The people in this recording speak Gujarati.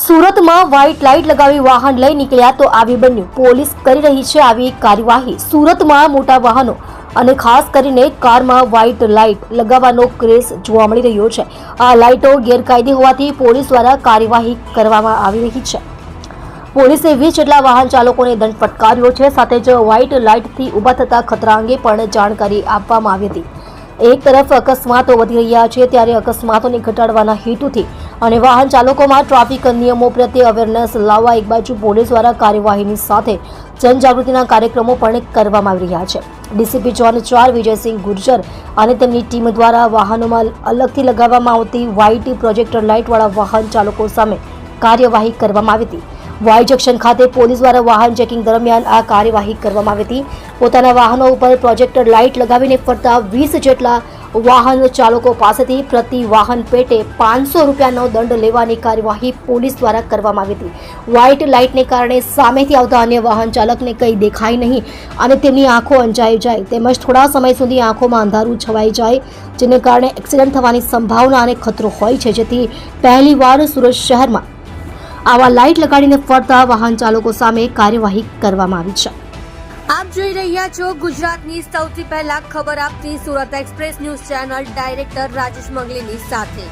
સુરતમાં વ્હાઇટ લાઇટ લગાવી વાહન લઈ નીકળ્યા તો આવી બન્યું. પોલીસ કરી રહી છે આવી કાર્યવાહી. સુરતમાં મોટા વાહનો અને ખાસ કરીને કારમાં વ્હાઇટ લાઇટ લગાવવાનો ક્રેઝ જોવા મળી રહ્યો છે. આ લાઇટો ગેરકાયદે હોવાથી પોલીસ દ્વારા કાર્યવાહી કરવામાં આવી રહી છે. પોલીસે 20 જેટલા વાહન ચાલકોને દંડ ફટકાર્યો છે. સાથે જ વ્હાઇટ લાઇટથી ઊભા થતા ખતરા અંગે પણ જાણકારી આપવામાં આવી હતી. એક તરફ અકસ્માતો વધી રહ્યા છે ત્યારે અકસ્માતોને ઘટાડવાના હેતુથી અને વાહન ચાલકોમાં ટ્રાફિક નિયમો પ્રત્યે અવેરનેસ લાવવા એક બાજુ પોલીસ દ્વારા કાર્યવાહીની સાથે જનજાગૃતિના કાર્યક્રમો પણ કરવામાં આવી રહ્યા છે. ડીસીપી ઝોન 4 વિજયસિંહ ગુર્જર અને તેમની ટીમ દ્વારા વાહનોમાં અલગથી લગાવવામાં આવતી વ્હાઇટ પ્રોજેક્ટર લાઇટવાળા વાહન ચાલકો સામે કાર્યવાહી કરવામાં આવી હતી. વાય જંકશન ખાતે પોલીસ દ્વારા વાહન ચેકિંગ દરમિયાન આ કાર્યવાહી કરવામાં આવી હતી. પોતાના વાહનો ઉપર પ્રોજેક્ટર લાઇટ લગાવીને ફરતા 20 જેટલા વાહન ચાલકો પાસેથી પ્રતિ વાહન પેટે 500 રૂપિયાનો દંડ લેવાની કાર્યવાહી પોલીસ દ્વારા કરવામાં આવી હતી. વ્હાઇટ લાઇટને કારણે સામેથી આવતા અન્ય વાહન ચાલકને કંઈ દેખાય નહીં અને તેમની આંખો અંજાઈ જાય તેમજ થોડા સમય સુધી આંખોમાં અંધારું છવાઈ જાય, જેને કારણે એક્સિડન્ટ થવાની સંભાવના અને ખતરો હોય છે. જેથી પહેલીવાર સુરત શહેરમાં આવા લાઇટ લગાડીને ફરતા વાહન ચાલકો સામે કાર્યવાહી કરવામાં આવી છે. આપ જોઈ રહ્યા છો ગુજરાતની સૌથી પહેલા ખબર આપતી Surat express news channel director Rajesh મંગલીની સાથે.